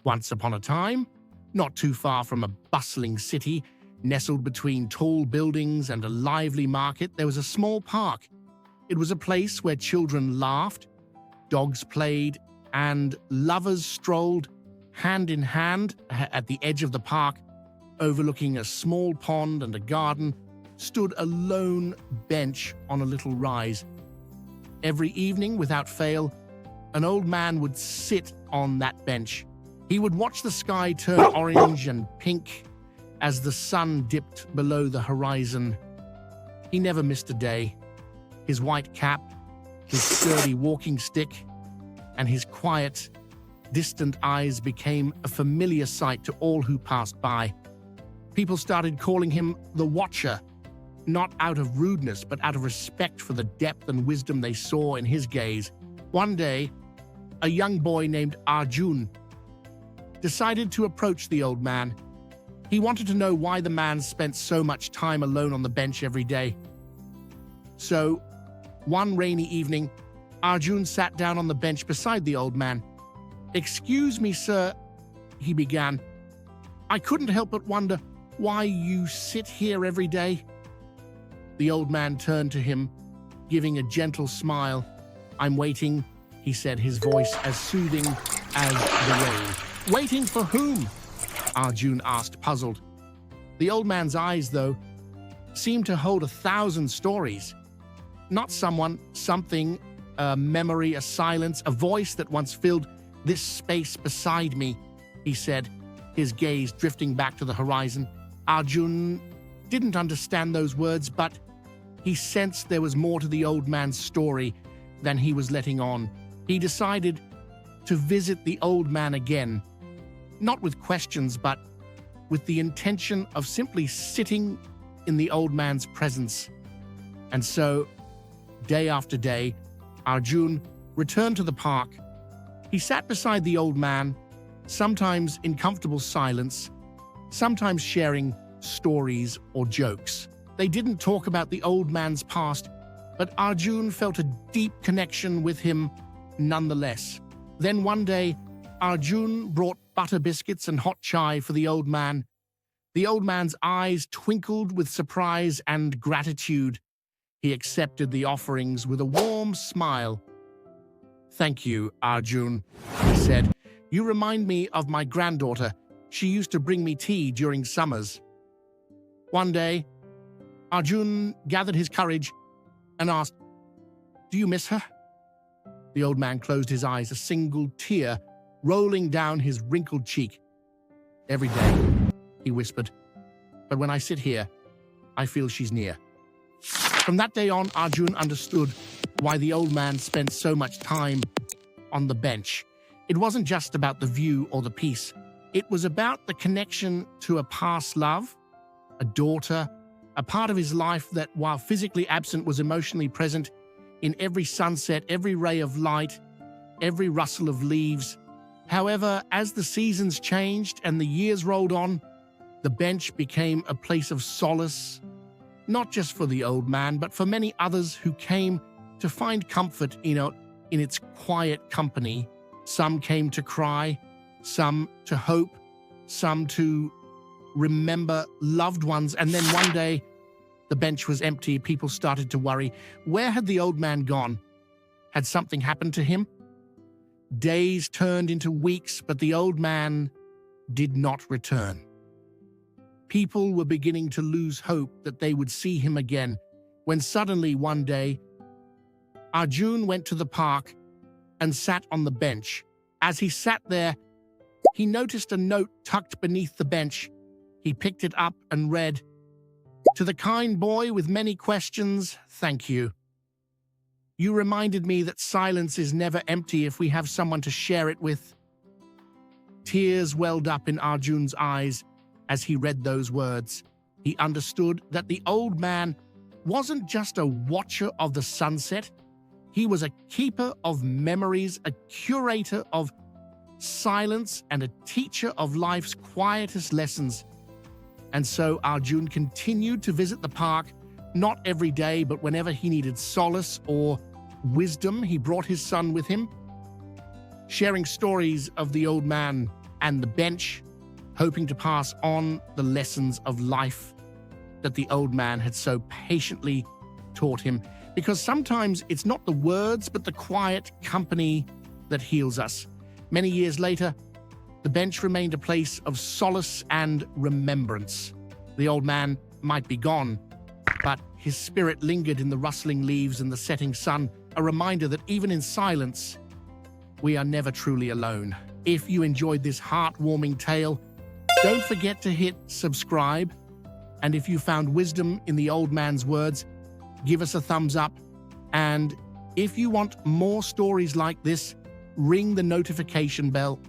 Once upon a time, not too far from a bustling city, nestled between tall buildings and a lively market, there was a small park. It was a place where children laughed, dogs played, and lovers strolled hand in hand. At the edge of the park, overlooking a small pond and a garden, stood a lone bench on a little rise. Every evening, without fail, an old man would sit on that bench. He would watch the sky turn orange and pink as the sun dipped below the horizon. He never missed a day. His white cap, his sturdy walking stick, and his quiet, distant eyes became a familiar sight to all who passed by. People started calling him the Watcher, not out of rudeness, but out of respect for the depth and wisdom they saw in his gaze. One day, a young boy named Arjun decided to approach the old man. He wanted to know why the man spent so much time alone on the bench every day. So, one rainy evening, Arjun sat down on the bench beside the old man. "Excuse me, sir," he began. "I couldn't help but wonder why you sit here every day." The old man turned to him, giving a gentle smile. "I'm waiting," he said, his voice as soothing as the rain. "Waiting for whom?" Arjun asked, puzzled. The old man's eyes, though, seemed to hold 1,000 stories. Not someone, something, a memory, a silence, a voice that once filled this space beside me, he said, his gaze drifting back to the horizon. Arjun didn't understand those words, but he sensed there was more to the old man's story than he was letting on. He decided to visit the old man again, not with questions, but with the intention of simply sitting in the old man's presence. And so, day after day, Arjun returned to the park. He sat beside the old man, sometimes in comfortable silence, sometimes sharing stories or jokes. They didn't talk about the old man's past, but Arjun felt a deep connection with him nonetheless. Then one day, Arjun brought butter biscuits and hot chai for the old man. The old man's eyes twinkled with surprise and gratitude. He accepted the offerings with a warm smile. "Thank you, Arjun," he said. "You remind me of my granddaughter. She used to bring me tea during summers." One day, Arjun gathered his courage and asked, "Do you miss her?" The old man closed his eyes, a single tear rolling down his wrinkled cheek. "Every day," he whispered. "But when I sit here, I feel she's near." From that day on, Arjun understood why the old man spent so much time on the bench. It wasn't just about the view or the peace. It was about the connection to a past love, a daughter, a part of his life that, while physically absent, was emotionally present in every sunset, every ray of light, every rustle of leaves. However, as the seasons changed and the years rolled on, the bench became a place of solace, not just for the old man, but for many others who came to find comfort in its quiet company. Some came to cry, some to hope, some to remember loved ones. And then one day, the bench was empty. People started to worry. Where had the old man gone? Had something happened to him? Days turned into weeks, but the old man did not return. People were beginning to lose hope that they would see him again, when suddenly one day, Arjun went to the park and sat on the bench. As he sat there, he noticed a note tucked beneath the bench. He picked it up and read, "To the kind boy with many questions, thank you. You reminded me that silence is never empty if we have someone to share it with." Tears welled up in Arjun's eyes as he read those words. He understood that the old man wasn't just a watcher of the sunset. He was a keeper of memories, a curator of silence, and a teacher of life's quietest lessons. And so Arjun continued to visit the park, not every day, but whenever he needed solace or wisdom. He brought his son with him, sharing stories of the old man and the bench, hoping to pass on the lessons of life that the old man had so patiently taught him. Because sometimes it's not the words, but the quiet company that heals us. Many years later, the bench remained a place of solace and remembrance. The old man might be gone, but his spirit lingered in the rustling leaves and the setting sun, a reminder that even in silence, we are never truly alone. If you enjoyed this heartwarming tale, don't forget to hit subscribe. And if you found wisdom in the old man's words, give us a thumbs up. And if you want more stories like this, ring the notification bell